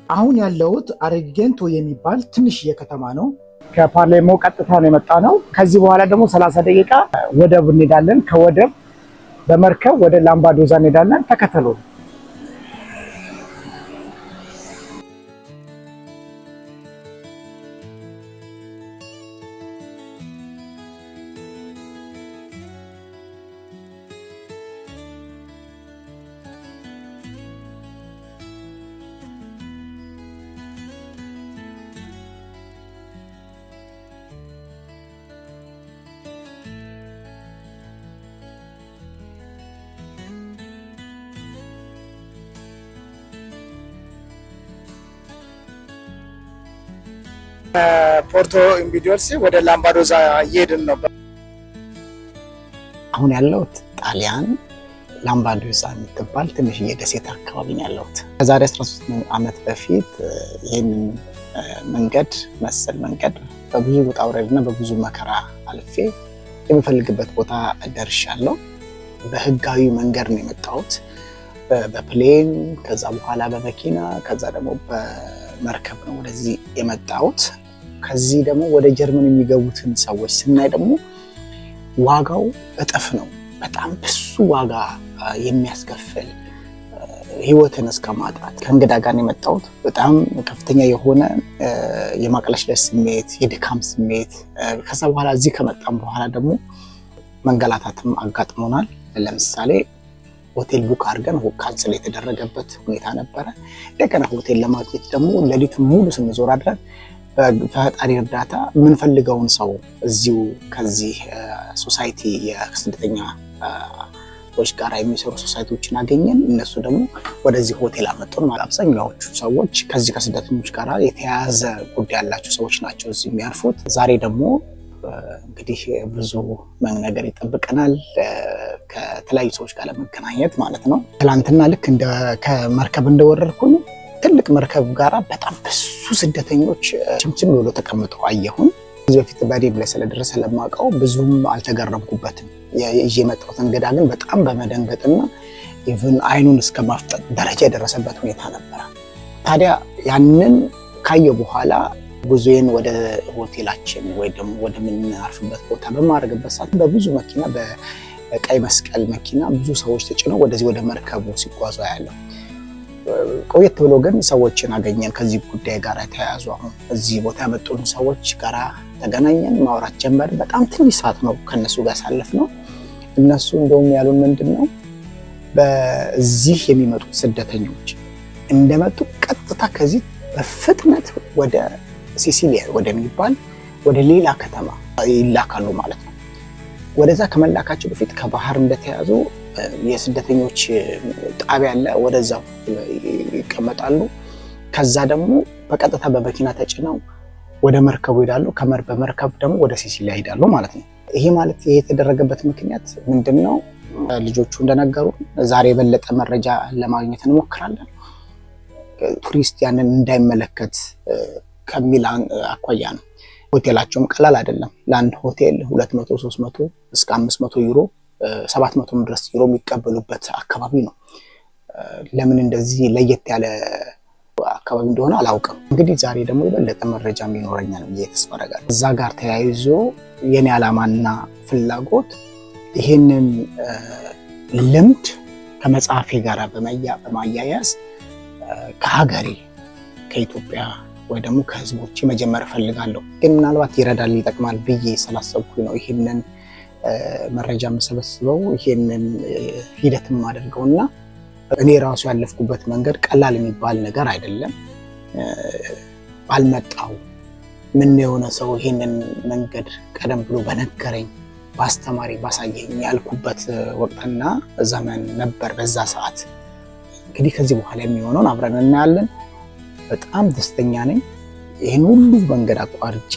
አሁን ያለውት አርጀንቶ የሚባል ትንሽዬ ከተማ ነው። ከፓርሌሞ ቀጥታ ነው የመጣ ነው። ከዚህ በኋላ ደግሞ 30 ደቂቃ ወደብ እንሄዳለን። ከወደብ በመርከብ ወደ ላምባዶዛ እንሄዳለን። ተከተሉ። ፖርቶ ኢምቢዶርሲ ወደ ላምባዶዛ እየሄድን ነው። አሁን ያለሁት ጣሊያን ላምባዶዛ የምትባል ትንሽዬ ደሴት አካባቢ ነው ያለሁት። ከዛሬ 13 ዓመት በፊት ይህንን መሰል መንገድ በብዙ ውጣ ውረድና በብዙ መከራ አልፌ የምፈልግበት ቦታ ደርሻለሁ። በህጋዊ መንገድ ነው የመጣሁት፣ በፕሌን፣ ከዛ በኋላ በመኪና፣ ከዛ ደግሞ በመርከብ ነው ወደዚህ የመጣሁት። ከዚህ ደግሞ ወደ ጀርመን የሚገቡትን ሰዎች ስናይ ደግሞ ዋጋው እጥፍ ነው። በጣም ብዙ ዋጋ የሚያስከፍል ህይወትን እስከማጣት ከእንግዳ ጋር የመጣሁት በጣም ከፍተኛ የሆነ የማቅለሽለሽ ስሜት፣ የድካም ስሜት። ከዛ በኋላ እዚህ ከመጣም በኋላ ደግሞ መንገላታትም አጋጥሞናል። ለምሳሌ ሆቴል ቡክ አድርገን ካንስል የተደረገበት ሁኔታ ነበረ። እንደገና ሆቴል ለማግኘት ደግሞ ሌሊት ሙሉ ስንዞር አድረን በፈጣሪ እርዳታ የምንፈልገውን ሰው እዚሁ ከዚህ ሶሳይቲ የስደተኞች ጋር የሚሰሩ ሶሳይቲዎችን አገኘን። እነሱ ደግሞ ወደዚህ ሆቴል አመጡን። አብዛኛዎቹ ሰዎች ከዚህ ከስደተኞች ጋር የተያያዘ ጉዳይ ያላቸው ሰዎች ናቸው እዚህ የሚያርፉት። ዛሬ ደግሞ እንግዲህ ብዙ ነገር ይጠብቀናል ከተለያዩ ሰዎች ጋር ለመገናኘት ማለት ነው። ትላንትና ልክ ከመርከብ እንደወረድኩኝ ትልቅ መርከብ ጋራ በጣም ብዙ ስደተኞች ችምችም ብሎ ተቀምጠው አየሁን። ከዚህ በፊት በዴም ላይ ስለደረሰ ለማውቀው ብዙም አልተገረምኩበትም። ይዤ የመጣሁት እንግዳ ግን በጣም በመደንገጥና ኢቭን አይኑን እስከ ማፍጠጥ ደረጃ የደረሰበት ሁኔታ ነበረ። ታዲያ ያንን ካየ በኋላ ጉዞዬን ወደ ሆቴላችን ወይ ደግሞ ወደ ምንናርፍበት ቦታ በማድረግበት ሰዓት በብዙ መኪና፣ በቀይ መስቀል መኪና ብዙ ሰዎች ተጭነው ወደዚህ ወደ መርከቡ ሲጓዙ ያለው። ቆየት ብሎ ግን ሰዎችን አገኘን ከዚህ ጉዳይ ጋር ተያያዙ። አሁን እዚህ ቦታ ያመጡን ሰዎች ጋር ተገናኘን፣ ማውራት ጀመርን። በጣም ትንሽ ሰዓት ነው ከነሱ ጋር ያሳለፍነው። እነሱ እንደውም ያሉን ምንድነው በዚህ የሚመጡት ስደተኞች እንደመጡ ቀጥታ ከዚህ በፍጥነት ወደ ሲሲሊያ ወደሚባል ወደ ሌላ ከተማ ይላካሉ ማለት ነው። ወደዛ ከመላካቸው በፊት ከባህር እንደተያዙ የስደተኞች ጣቢያ አለ፣ ወደዛው ይቀመጣሉ። ከዛ ደግሞ በቀጥታ በመኪና ተጭነው ወደ መርከቡ ይሄዳሉ። በመርከብ ደግሞ ወደ ሲሲሊያ ይሄዳሉ ማለት ነው። ይሄ ማለት የተደረገበት ምክንያት ምንድነው? ልጆቹ እንደነገሩ ዛሬ የበለጠ መረጃ ለማግኘት እንሞክራለን። ቱሪስት ያንን እንዳይመለከት ከሚል አኳያ ነው። ሆቴላቸውም ቀላል አይደለም። ለአንድ ሆቴል 200፣ 300 እስከ 500 ዩሮ 700 ድረስ ዩሮ የሚቀበሉበት አካባቢ ነው። ለምን እንደዚህ ለየት ያለ አካባቢ እንደሆነ አላውቅም። እንግዲህ ዛሬ ደግሞ የበለጠ መረጃ ይኖረኛል ብዬ ተስፋ አደርጋለሁ። እዛ ጋር ተያይዞ የኔ ዓላማና ፍላጎት ይሄንን ልምድ ከመጽሐፌ ጋር በማያያዝ ከሀገሬ ከኢትዮጵያ ወይ ደግሞ ከህዝቦች መጀመር ፈልጋለሁ። ግን ምናልባት ይረዳል ይጠቅማል ብዬ ስላሰብኩኝ ነው ይሄንን መረጃ የምሰበስበው፣ ይሄንን ሂደትም አድርገውና እኔ ራሱ ያለፍኩበት መንገድ ቀላል የሚባል ነገር አይደለም። ባልመጣው ምን የሆነ ሰው ይሄንን መንገድ ቀደም ብሎ በነገረኝ ባስተማሪ ባሳየኝ ያልኩበት ወቅትና ዘመን ነበር በዛ ሰዓት። እንግዲህ ከዚህ በኋላ የሚሆነውን አብረን እናያለን። በጣም ደስተኛ ነኝ። ይሄን ሁሉ መንገድ አቋርጬ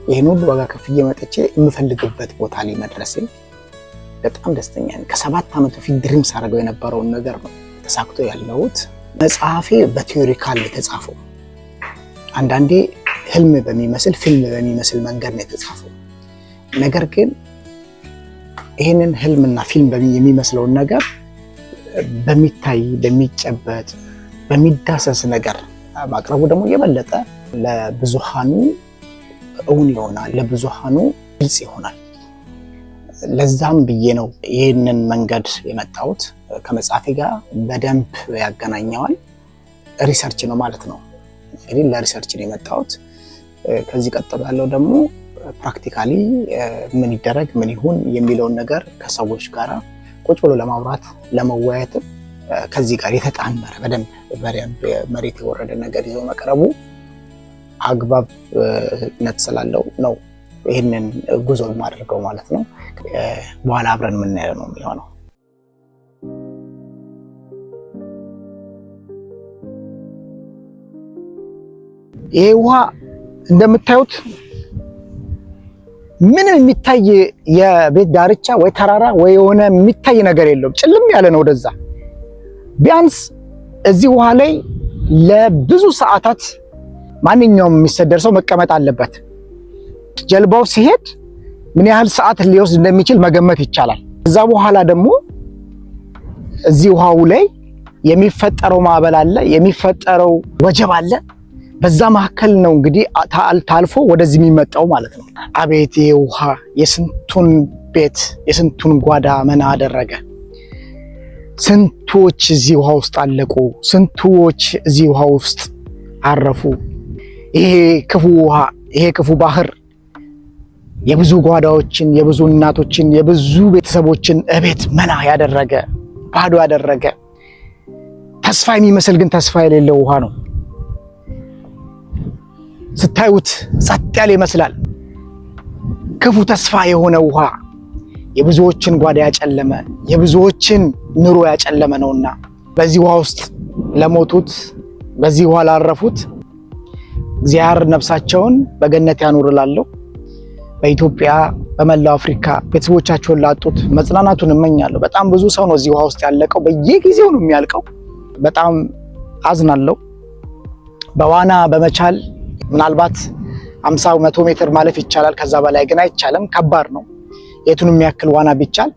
ይሄን ሁሉ ዋጋ ከፍዬ መጥቼ የምፈልግበት ቦታ ላይ መድረሴ በጣም ደስተኛ ነኝ። ከ7 ዓመት በፊት ድሪም ሳደርገው የነበረውን ነገር ነው ተሳክቶ ያለሁት። መጽሐፌ በቲዮሪካል የተጻፈው አንዳንዴ ህልም በሚመስል ፊልም በሚመስል መንገድ ነው የተጻፈው። ነገር ግን ይሄንን ህልምና ፊልም የሚመስለውን ነገር በሚታይ በሚጨበጥ በሚዳሰስ ነገር ማቅረቡ ደግሞ የበለጠ ለብዙሃኑ እውን ይሆናል፣ ለብዙሃኑ ግልጽ ይሆናል። ለዛም ብዬ ነው ይህንን መንገድ የመጣሁት። ከመጽሐፌ ጋር በደንብ ያገናኘዋል። ሪሰርች ነው ማለት ነው። እንግዲህ ለሪሰርች ነው የመጣሁት። ከዚህ ቀጥሎ ያለው ደግሞ ፕራክቲካሊ ምን ይደረግ ምን ይሁን የሚለውን ነገር ከሰዎች ጋር ቁጭ ብሎ ለማውራት ለመወያየት ከዚህ ጋር የተጣመረ በደንብ መሬት የወረደ ነገር ይዞ መቅረቡ አግባብነት ስላለው ነው ይህንን ጉዞ የማደርገው ማለት ነው። በኋላ አብረን የምናየው ነው የሚሆነው። ይሄ ውሃ እንደምታዩት ምንም የሚታይ የቤት ዳርቻ ወይ ተራራ ወይ የሆነ የሚታይ ነገር የለውም። ጭልም ያለ ነው ወደዛ። ቢያንስ እዚህ ውሃ ላይ ለብዙ ሰዓታት ማንኛውም የሚሰደር ሰው መቀመጥ አለበት። ጀልባው ሲሄድ ምን ያህል ሰዓት ሊወስድ እንደሚችል መገመት ይቻላል። ከዛ በኋላ ደግሞ እዚህ ውሃው ላይ የሚፈጠረው ማዕበል አለ፣ የሚፈጠረው ወጀብ አለ። በዛ መካከል ነው እንግዲህ ታልፎ ወደዚህ የሚመጣው ማለት ነው። አቤት ይሄ ውሃ የስንቱን ቤት የስንቱን ጓዳ መና አደረገ። ስንቶች እዚህ ውሃ ውስጥ አለቁ፣ ስንቶች እዚህ ውሃ ውስጥ አረፉ። ይሄ ክፉ ውሃ ይሄ ክፉ ባህር የብዙ ጓዳዎችን የብዙ እናቶችን የብዙ ቤተሰቦችን እቤት መና ያደረገ ባዶ ያደረገ ተስፋ የሚመስል ግን ተስፋ የሌለው ውሃ ነው። ስታዩት ጸጥ ያለ ይመስላል። ክፉ ተስፋ የሆነ ውሃ የብዙዎችን ጓዳ ያጨለመ የብዙዎችን ኑሮ ያጨለመ ነውና በዚህ ውሃ ውስጥ ለሞቱት በዚህ ውሃ ላረፉት እግዚአብሔር ነፍሳቸውን በገነት ያኑርላለሁ። በኢትዮጵያ በመላው አፍሪካ ቤተሰቦቻቸውን ላጡት መጽናናቱን እመኛለሁ። በጣም ብዙ ሰው ነው እዚህ ውሃ ውስጥ ያለቀው፣ በየጊዜው ነው የሚያልቀው። በጣም አዝናለሁ። በዋና በመቻል ምናልባት 50-100 ሜትር ማለፍ ይቻላል። ከዛ በላይ ግን አይቻልም፣ ከባድ ነው። የቱን የሚያክል ዋና ቢቻል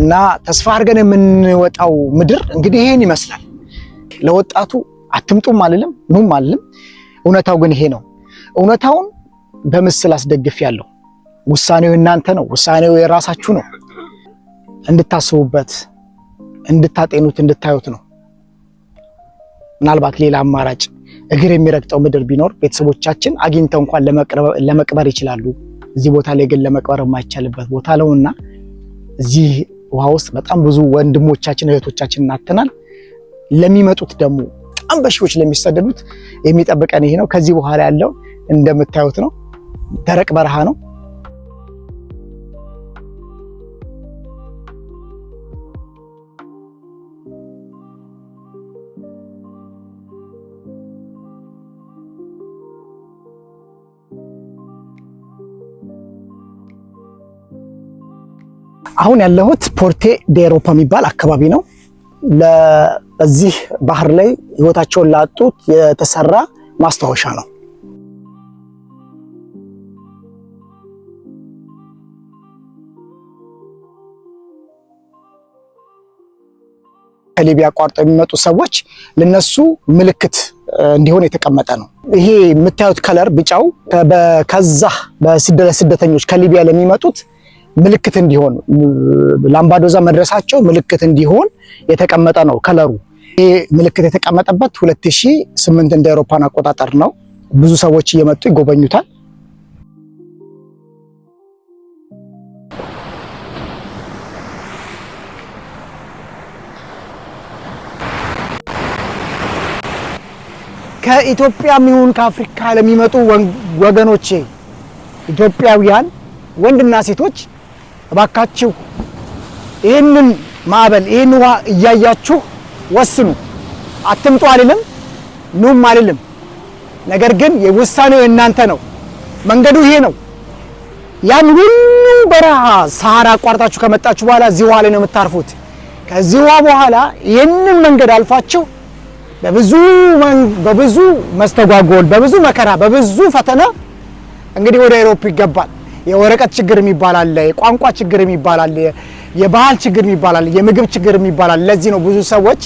እና ተስፋ አድርገን የምንወጣው ምድር እንግዲህ ይሄን ይመስላል። ለወጣቱ አትምጡም አልልም፣ ኑም አልልም። እውነታው ግን ይሄ ነው። እውነታውን በምስል አስደግፌያለሁ። ውሳኔው እናንተ ነው፣ ውሳኔው የራሳችሁ ነው። እንድታስቡበት፣ እንድታጤኑት፣ እንድታዩት ነው። ምናልባት ሌላ አማራጭ እግር የሚረግጠው ምድር ቢኖር ቤተሰቦቻችን አግኝተው እንኳን ለመቅበር ይችላሉ። እዚህ ቦታ ላይ ግን ለመቅበር የማይቻልበት ቦታ ነውና እዚህ ውሃ ውስጥ በጣም ብዙ ወንድሞቻችን እህቶቻችን እናተናል። ለሚመጡት ደግሞ በጣም በሺዎች ለሚሰደዱት የሚጠብቀን ይሄ ነው። ከዚህ በኋላ ያለው እንደምታዩት ነው፣ ደረቅ በረሃ ነው። አሁን ያለሁት ፖርቴ ዴሮፓ የሚባል አካባቢ ነው። በዚህ ባህር ላይ ህይወታቸውን ላጡት የተሰራ ማስታወሻ ነው። ከሊቢያ አቋርጠው የሚመጡ ሰዎች ለነሱ ምልክት እንዲሆን የተቀመጠ ነው። ይሄ የምታዩት ከለር ቢጫው ከዛ በስደተኞች ከሊቢያ ለሚመጡት ምልክት እንዲሆን ላምባዶዛ መድረሳቸው ምልክት እንዲሆን የተቀመጠ ነው ከለሩ። ይሄ ምልክት የተቀመጠበት 2008 እንደ አውሮፓን አቆጣጠር ነው። ብዙ ሰዎች እየመጡ ይጎበኙታል። ከኢትዮጵያም ይሁን ከአፍሪካ ለሚመጡ ወገኖቼ ኢትዮጵያውያን ወንድና ሴቶች እባካችሁ ይህንን ማዕበል ይህን ውሃ እያያችሁ ወስኑ። አትምጡ አልልም፣ ኑም አልልም። ነገር ግን የውሳኔው እናንተ ነው። መንገዱ ይሄ ነው። ያን ሁሉ በረሃ ሰሃራ አቋርጣችሁ ከመጣችሁ በኋላ እዚህ ውሃ ላይ ነው የምታርፉት። ከዚህ ውሃ በኋላ ይህንን መንገድ አልፋችሁ በብዙ መስተጓጎል፣ በብዙ መከራ፣ በብዙ ፈተና እንግዲህ ወደ አውሮፓ ይገባል። የወረቀት ችግር የሚባል አለ፣ የቋንቋ ችግር የሚባል አለ፣ የባህል ችግር የሚባል አለ፣ የምግብ ችግር የሚባል አለ። ለዚህ ነው ብዙ ሰዎች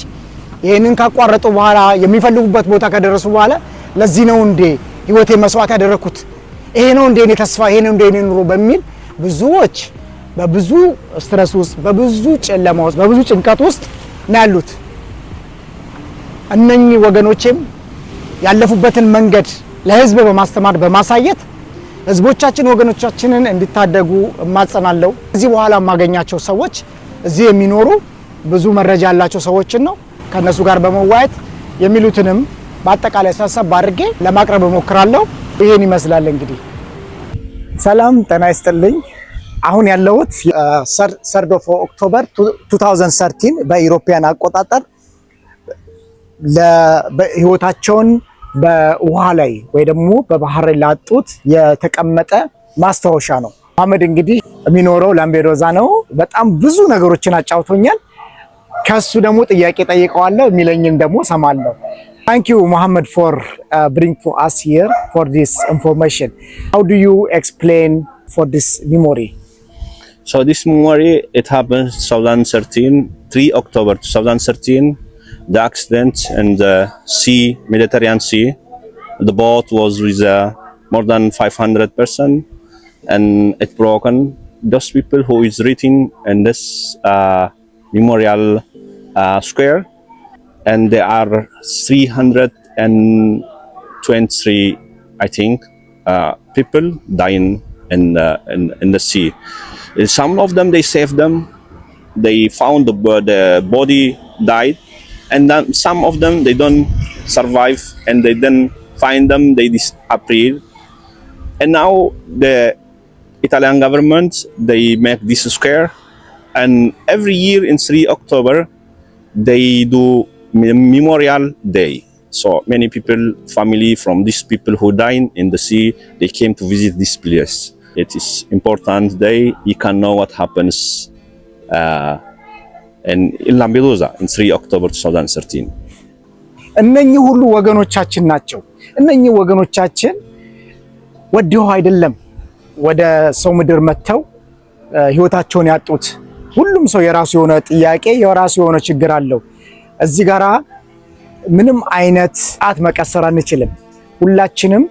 ይሄንን ካቋረጡ በኋላ የሚፈልጉበት ቦታ ከደረሱ በኋላ ለዚህ ነው እንዴ ህይወቴ መስዋዕት ያደረኩት፣ ይሄ ነው እንዴ እኔ ተስፋ፣ ይሄ ነው እንዴ እኔ ኑሮ በሚል ብዙዎች በብዙ ስትረስ ውስጥ፣ በብዙ ጨለማ ውስጥ፣ በብዙ ጭንቀት ውስጥ ነው ያሉት። እነኚህ ወገኖቼም ያለፉበትን መንገድ ለህዝብ በማስተማር በማሳየት ህዝቦቻችን ወገኖቻችንን እንዲታደጉ እማጸናለሁ። እዚህ በኋላ የማገኛቸው ሰዎች እዚህ የሚኖሩ ብዙ መረጃ ያላቸው ሰዎችን ነው ከነሱ ጋር በመዋየት የሚሉትንም በአጠቃላይ ሰብሰብ አድርጌ ለማቅረብ እሞክራለሁ። ይሄን ይመስላል እንግዲህ። ሰላም ጤና ይስጥልኝ። አሁን ያለሁት 3 ኦክቶበር 2013 በኢሮፒያን አቆጣጠር ለህይወታቸውን በውሃ ላይ ወይ ደግሞ በባህር ላይ ላጡት የተቀመጠ ማስታወሻ ነው። መሐመድ እንግዲህ የሚኖረው ላምቤዶዛ ነው። በጣም ብዙ ነገሮችን አጫውቶኛል። ከሱ ደግሞ ጥያቄ ጠይቀዋለሁ፣ የሚለኝን ደግሞ ሰማለሁ። Thank you Muhammad for bringing to us here for this information. How do you explain for this memory? So this memory, it happened 2013, 3 October 2013. The accident in the sea, Mediterranean Sea. The boat was with more than 500 persons and it broken. Those people who is written in this memorial square, and there are 323, I think, people dying in the sea. Some of them they saved them. They found the body died. And then some of them they don't survive and they didn't find them, they disappeared. And now the Italian government they make this square, and every year in 3 October they do Memorial Day. So many people, family from these people who died in the sea, they came to visit this place. It is important day. You can know what happens in Lampedusa in 3 October 2013. እነኚህ ሁሉ ወገኖቻችን ናቸው። እነኚህ ወገኖቻችን ወዲሁ አይደለም ወደ ሰው ምድር መተው ህይወታቸውን ያጡት። ሁሉም ሰው የራሱ የሆነ ጥያቄ፣ የራሱ የሆነ ችግር አለው። እዚህ ጋራ ምንም አይነት ጣት መቀሰር አንችልም። ሁላችንም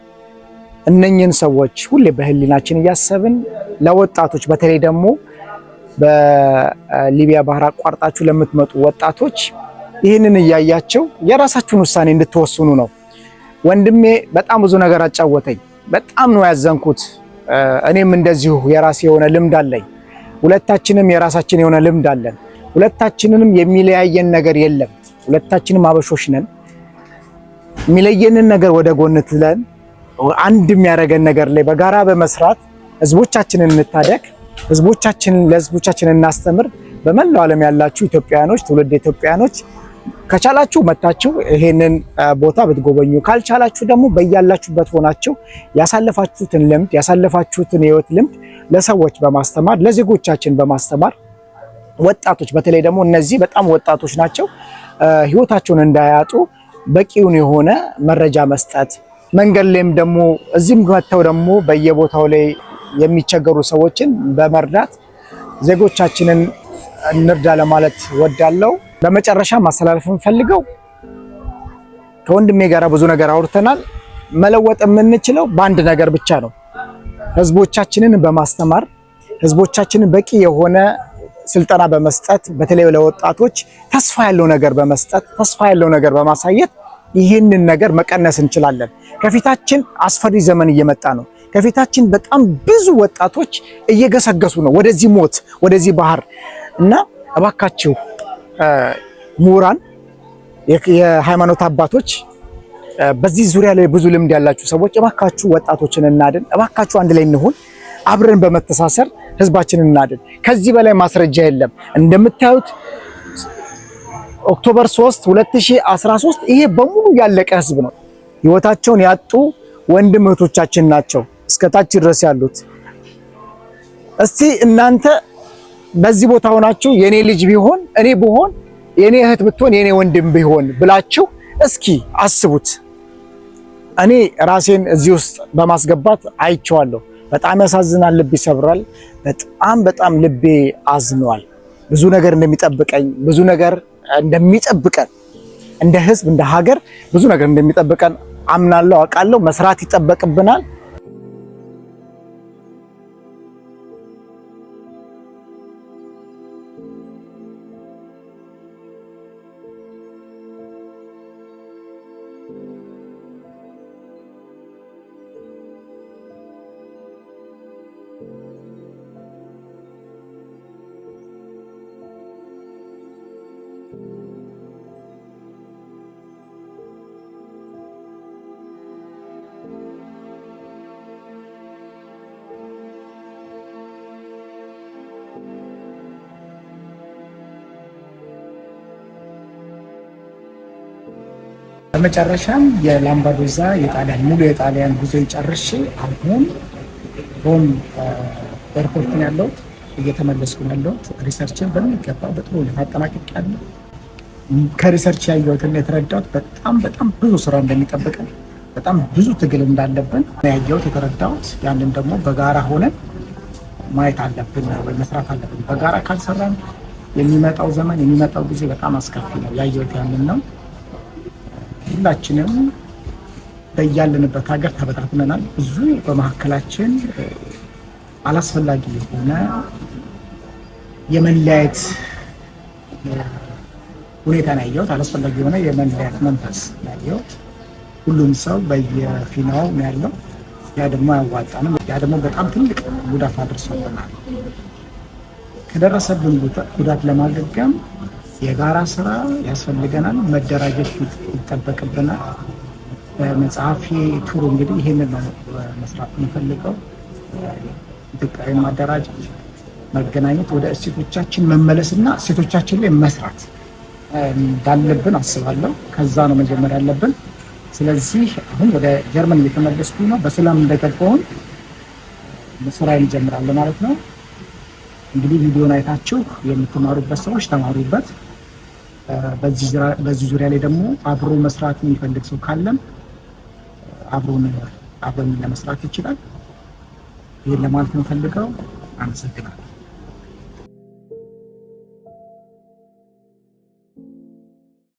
እነኚህን ሰዎች ሁሌ በህሊናችን እያሰብን ለወጣቶች በተለይ ደግሞ በሊቢያ ባህር አቋርጣችሁ ለምትመጡ ወጣቶች ይህንን እያያቸው የራሳችሁን ውሳኔ እንድትወስኑ ነው። ወንድሜ በጣም ብዙ ነገር አጫወተኝ። በጣም ነው ያዘንኩት። እኔም እንደዚሁ የራሴ የሆነ ልምድ አለኝ። ሁለታችንም የራሳችን የሆነ ልምድ አለን። ሁለታችንንም የሚለያየን ነገር የለም። ሁለታችንም አበሾች ነን። የሚለየንን ነገር ወደ ጎን ትለን አንድ የሚያደርገን ነገር ላይ በጋራ በመስራት ህዝቦቻችንን እንታደግ፣ ለህዝቦቻችን እናስተምር። በመላው ዓለም ያላችሁ ኢትዮጵያኖች፣ ትውልድ ኢትዮጵያኖች ከቻላችሁ መታችሁ ይሄንን ቦታ ብትጎበኙ፣ ካልቻላችሁ ደግሞ በያላችሁበት ሆናችሁ ያሳለፋችሁትን ልምድ ያሳለፋችሁትን ህይወት ልምድ ለሰዎች በማስተማር ለዜጎቻችን በማስተማር ወጣቶች በተለይ ደግሞ እነዚህ በጣም ወጣቶች ናቸው ህይወታቸውን እንዳያጡ በቂውን የሆነ መረጃ መስጠት፣ መንገድ ላይም ደግሞ እዚህም መተው ደግሞ በየቦታው ላይ የሚቸገሩ ሰዎችን በመርዳት ዜጎቻችንን እንርዳ ለማለት ወዳለው። በመጨረሻ ማስተላለፍ የምፈልገው ከወንድሜ ጋር ብዙ ነገር አውርተናል። መለወጥ የምንችለው በአንድ ነገር ብቻ ነው። ህዝቦቻችንን በማስተማር ህዝቦቻችንን በቂ የሆነ ስልጠና በመስጠት በተለይ ለወጣቶች ተስፋ ያለው ነገር በመስጠት ተስፋ ያለው ነገር በማሳየት ይህንን ነገር መቀነስ እንችላለን። ከፊታችን አስፈሪ ዘመን እየመጣ ነው። ከፊታችን በጣም ብዙ ወጣቶች እየገሰገሱ ነው ወደዚህ ሞት፣ ወደዚህ ባህር እና እባካችሁ ምሁራን፣ የሃይማኖት አባቶች፣ በዚህ ዙሪያ ላይ ብዙ ልምድ ያላችሁ ሰዎች እባካችሁ ወጣቶችን እናድን። እባካችሁ አንድ ላይ እንሁን። አብረን በመተሳሰር ህዝባችንን እናድን። ከዚህ በላይ ማስረጃ የለም። እንደምታዩት ኦክቶበር 3 2013 ይሄ በሙሉ ያለቀ ህዝብ ነው። ህይወታቸውን ያጡ ወንድም እህቶቻችን ናቸው እስከታች ድረስ ያሉት። እስቲ እናንተ በዚህ ቦታ ሆናችሁ የኔ ልጅ ቢሆን እኔ ብሆን፣ የኔ እህት ብትሆን የኔ ወንድም ቢሆን ብላችሁ እስኪ አስቡት። እኔ ራሴን እዚህ ውስጥ በማስገባት አይቼዋለሁ። በጣም ያሳዝናል፣ ልብ ይሰብራል። በጣም ልቤ አዝኗል። ብዙ ነገር እንደሚጠብቀኝ ብዙ ነገር እንደሚጠብቀን እንደ ህዝብ እንደ ሀገር ብዙ ነገር እንደሚጠብቀን አምናለሁ፣ አውቃለሁ። መስራት ይጠበቅብናል። በመጨረሻም የላምባዶዛ የጣሊያን ሙሉ የጣሊያን ጉዞ ጨርሼ አሁን ሮም ኤርፖርት ነው ያለሁት። እየተመለስኩ ነው ያለሁት። ሪሰርችን በሚገባ በጥሩ ሁኔታ አጠናቅቄያለሁ። ከሪሰርች ያየሁትና የተረዳሁት በጣም ብዙ ስራ እንደሚጠብቀን፣ በጣም ብዙ ትግል እንዳለብን ያየሁት የተረዳሁት። ያንን ደግሞ በጋራ ሆነን ማየት አለብን ወይ መስራት አለብን። በጋራ ካልሰራን የሚመጣው ዘመን የሚመጣው ጊዜ በጣም አስከፊ ነው። ያየሁት ያንን ነው። ሁላችንም በያለንበት ሀገር ተበታትነናል። ብዙ በመካከላችን አላስፈላጊ የሆነ የመለያየት ሁኔታ ነው ያየሁት። አላስፈላጊ የሆነ የመለያየት መንፈስ ነው ያየሁት። ሁሉም ሰው በየፊናው ነው ያለው። ያ ደግሞ አያዋጣንም። ያ ደግሞ በጣም ትልቅ ጉዳት አድርሶብናል። ከደረሰብን ጉዳት ለማገገም የጋራ ስራ ያስፈልገናል። መደራጀት ይጠበቅብናል። በመጽሐፌ ቱር እንግዲህ ይህንን ነው መስራት የምፈልገው። ኢትዮጵያዊ ማደራጀት፣ መገናኘት፣ ወደ እሴቶቻችን መመለስና እሴቶቻችን ላይ መስራት እንዳለብን አስባለሁ። ከዛ ነው መጀመር ያለብን። ስለዚህ አሁን ወደ ጀርመን እየተመለስኩኝ ነው። በሰላም እንደገባሁኝ ስራ እንጀምራለን ማለት ነው። እንግዲህ ቪዲዮን አይታችሁ የምትማሩበት ሰዎች ተማሩበት። በዚህ ዙሪያ ላይ ደግሞ አብሮ መስራት የሚፈልግ ሰው ካለም አብሮን ለመስራት ይችላል። ይህን ለማለት ነው ፈልገው። አመሰግናለሁ።